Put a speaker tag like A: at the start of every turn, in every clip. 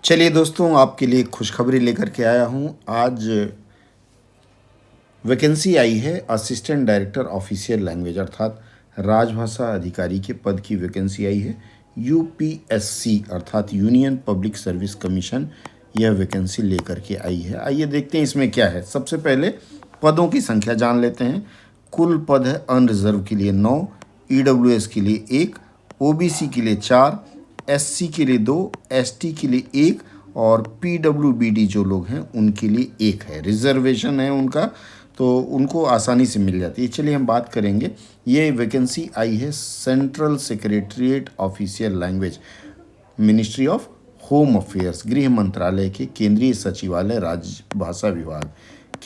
A: चलिए दोस्तों, आपके लिए खुशखबरी लेकर के आया हूँ। आज वैकेंसी आई है असिस्टेंट डायरेक्टर ऑफिशियल लैंग्वेज अर्थात राजभाषा अधिकारी के पद की वैकेंसी आई है। यूपीएससी अर्थात यूनियन पब्लिक सर्विस कमीशन यह वैकेंसी लेकर के आई है। आइए देखते हैं इसमें क्या है। सबसे पहले पदों की संख्या जान लेते हैं। कुल पद है अनरिजर्व के लिए 9, ईडब्ल्यूएस के लिए 1, ओबीसी के लिए 4, एससी के लिए 2, एसटी के लिए 1 और पीडब्ल्यूबीडी जो लोग हैं उनके लिए 1 है। रिजर्वेशन है उनका, तो उनको आसानी से मिल जाती है। चलिए हम बात करेंगे। ये वैकेंसी आई है central secretariat official language, ministry of home affairs, गृह मंत्रालय के केंद्रीय सचिवालय राजभाषा विभाग,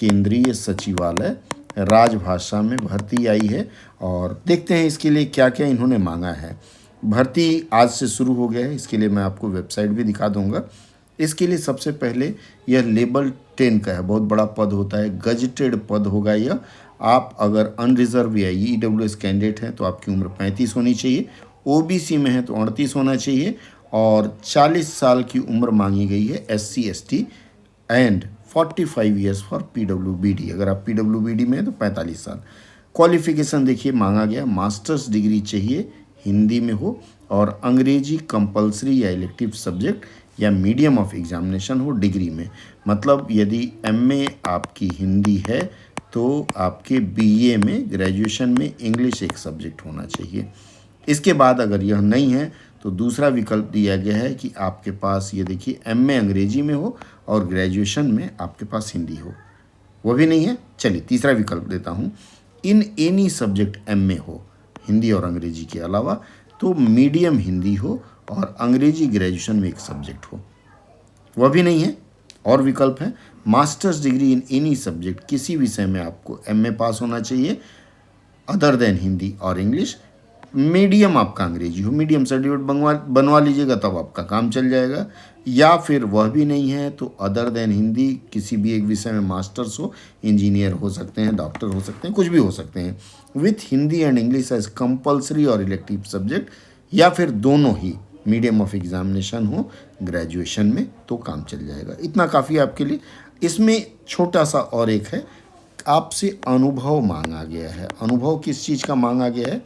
A: केंद्रीय सचिवालय राजभाषा में भर्ती आई है। और देखते हैं इसके लिए क्या क्या इन्होंने मांगा है। भर्ती आज से शुरू हो गया है, इसके लिए मैं आपको वेबसाइट भी दिखा दूंगा। इसके लिए सबसे पहले यह लेवल 10 का है, बहुत बड़ा पद होता है, गजटेड पद होगा यह। आप अगर अनरिजर्व या ईडब्ल्यूएस कैंडिडेट हैं तो आपकी उम्र 35 होनी चाहिए, ओबीसी में है तो 38 होना चाहिए और 40 साल की उम्र मांगी गई है SC ST and 45 years for PWBD. अगर आप पीडब्ल्यूबीडी में हैं तो 45 साल। क्वालिफिकेशन देखिए मांगा गया, मास्टर्स डिग्री चाहिए, हिंदी में हो और अंग्रेजी कंपलसरी या इलेक्टिव सब्जेक्ट या मीडियम ऑफ एग्जामिनेशन हो डिग्री में। मतलब यदि एमए आपकी हिंदी है तो आपके बीए में, ग्रेजुएशन में इंग्लिश एक सब्जेक्ट होना चाहिए। इसके बाद अगर यह नहीं है तो दूसरा विकल्प दिया गया है कि आपके पास ये देखिए एमए अंग्रेजी में हो और ग्रेजुएशन में आपके पास हिंदी हो, वह भी नहीं है। चलिए तीसरा विकल्प देता हूँ, इन एनी सब्जेक्ट एमए हो, हिंदी और अंग्रेजी के अलावा, तो मीडियम हिंदी हो और अंग्रेजी ग्रेजुएशन में एक सब्जेक्ट हो, वह भी नहीं है। और विकल्प है masters degree in any subject, किसी विषय में आपको एमए पास होना चाहिए अदर देन हिंदी और इंग्लिश, मीडियम आपका अंग्रेजी हो, मीडियम सर्टिफिकेट बनवा लीजिएगा तब आपका काम चल जाएगा। या फिर वह भी नहीं है तो अदर देन हिंदी किसी भी एक विषय में मास्टर्स हो, इंजीनियर हो सकते हैं, डॉक्टर हो सकते हैं, कुछ भी हो सकते हैं, with Hindi and English as compulsory और इलेक्टिव सब्जेक्ट, या फिर दोनों ही मीडियम ऑफ एग्जामिनेशन हो ग्रेजुएशन में तो काम चल जाएगा। इतना काफ़ी आपके लिए। इसमें छोटा सा और एक है, आपसे अनुभव मांगा गया है। अनुभव किस चीज़ का मांगा गया है?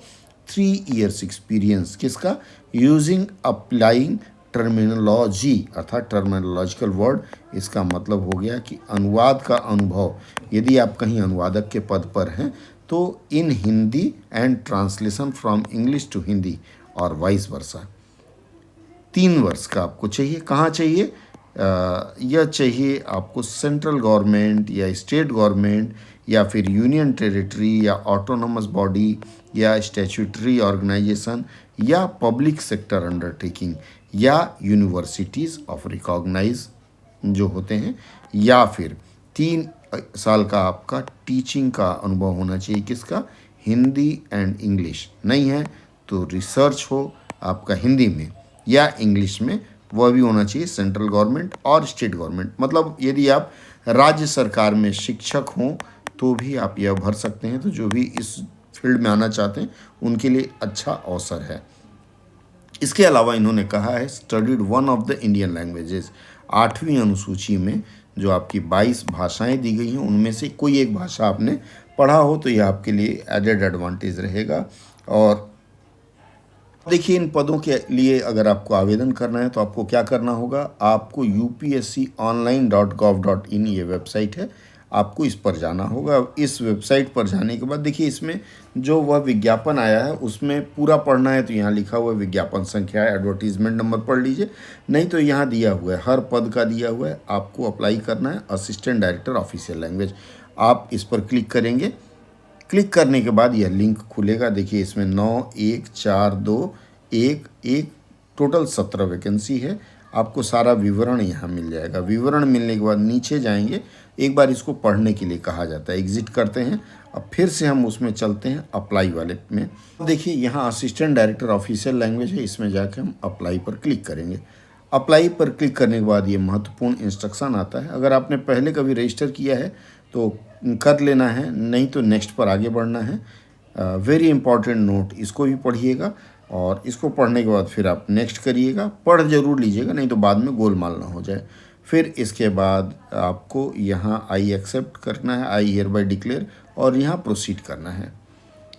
A: 3 ईयर्स एक्सपीरियंस। किसका? यूजिंग अप्लाइंग टर्मिनोलॉजी अर्थात टर्मिनोलॉजिकल वर्ड। इसका मतलब हो गया कि अनुवाद का अनुभव। यदि आप कहीं अनुवादक के पद पर हैं तो in Hindi and translation from English to Hindi और वाइस वर्सा, 3 वर्ष का आपको चाहिए। कहाँ चाहिए? यह चाहिए आपको सेंट्रल गवर्नमेंट या स्टेट गवर्नमेंट या फिर यूनियन टेरिटरी या ऑटोनोमस बॉडी या स्टैट्यूटरी ऑर्गेनाइजेशन या पब्लिक सेक्टर अंडरटेकिंग या यूनिवर्सिटीज़ ऑफ रिकॉग्नाइज जो होते हैं, या फिर 3 साल का आपका टीचिंग का अनुभव होना चाहिए। किसका? Hindi and English. नहीं है तो रिसर्च हो आपका हिंदी में या इंग्लिश में, वह भी होना चाहिए। सेंट्रल गवर्नमेंट और स्टेट गवर्नमेंट, मतलब यदि आप राज्य सरकार में शिक्षक हों तो भी आप यह भर सकते हैं। तो जो भी इस फील्ड में आना चाहते हैं उनके लिए अच्छा अवसर है। इसके अलावा इन्होंने कहा है studied one of the Indian languages. 8वीं अनुसूची में जो आपकी 22 भाषाएं दी गई हैं उनमें से कोई एक भाषा आपने पढ़ा हो तो यह आपके लिए एडेड एडवांटेज रहेगा। और देखिए इन पदों के लिए अगर आपको आवेदन करना है तो आपको क्या करना होगा? आपको upsconline.gov.in ये वेबसाइट है, आपको इस पर जाना होगा। इस वेबसाइट पर जाने के बाद देखिए इसमें जो वह विज्ञापन आया है उसमें पूरा पढ़ना है तो यहाँ लिखा हुआ है विज्ञापन संख्या है, एडवर्टीजमेंट नंबर पढ़ लीजिए, नहीं तो यहाँ दिया हुआ है, हर पद का दिया हुआ है। आपको अप्लाई करना है असिस्टेंट डायरेक्टर ऑफिशियल लैंग्वेज। आप इस पर क्लिक करेंगे, क्लिक करने के बाद यह लिंक खुलेगा। देखिए इसमें 9, 1, 4, 2, 1, 1 टोटल 17 वैकेंसी है। आपको सारा विवरण यहाँ मिल जाएगा। विवरण मिलने के बाद नीचे जाएंगे, एक बार इसको पढ़ने के लिए कहा जाता है, एग्जिट करते हैं। अब फिर से हम उसमें चलते हैं अप्लाई वाले में। देखिए यहाँ असिस्टेंट डायरेक्टर ऑफिशियल लैंग्वेज है, इसमें जाकर हम अप्लाई पर क्लिक करेंगे। अप्लाई पर क्लिक करने के बाद ये महत्वपूर्ण इंस्ट्रक्शन आता है। अगर आपने पहले कभी रजिस्टर किया है तो कर लेना है, नहीं तो नेक्स्ट पर आगे बढ़ना है। वेरी इंपॉर्टेंट नोट, इसको भी पढ़िएगा। और इसको पढ़ने के बाद फिर आप नेक्स्ट करिएगा, पढ़ जरूर लीजिएगा, नहीं तो बाद में गोलमाल ना हो जाए। फिर इसके बाद आपको यहाँ आई एक्सेप्ट करना है, आई हियर बाय डिक्लेयर, और यहाँ प्रोसीड करना है।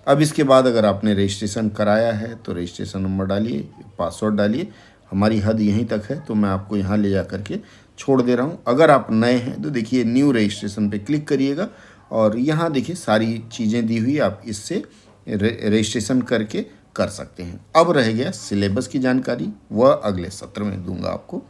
A: अब इसके बाद अगर आपने रजिस्ट्रेशन कराया है तो रजिस्ट्रेशन नंबर डालिए, पासवर्ड डालिए। हमारी हद यहीं तक है तो मैं आपको यहाँ ले जा करके छोड़ दे रहा हूँ। अगर आप नए हैं तो देखिए न्यू रजिस्ट्रेशन पे क्लिक करिएगा और यहाँ देखिए सारी चीज़ें दी हुई, आप इससे रजिस्ट्रेशन करके कर सकते हैं। अब रह गया सिलेबस की जानकारी, वह अगले सत्र में दूंगा आपको।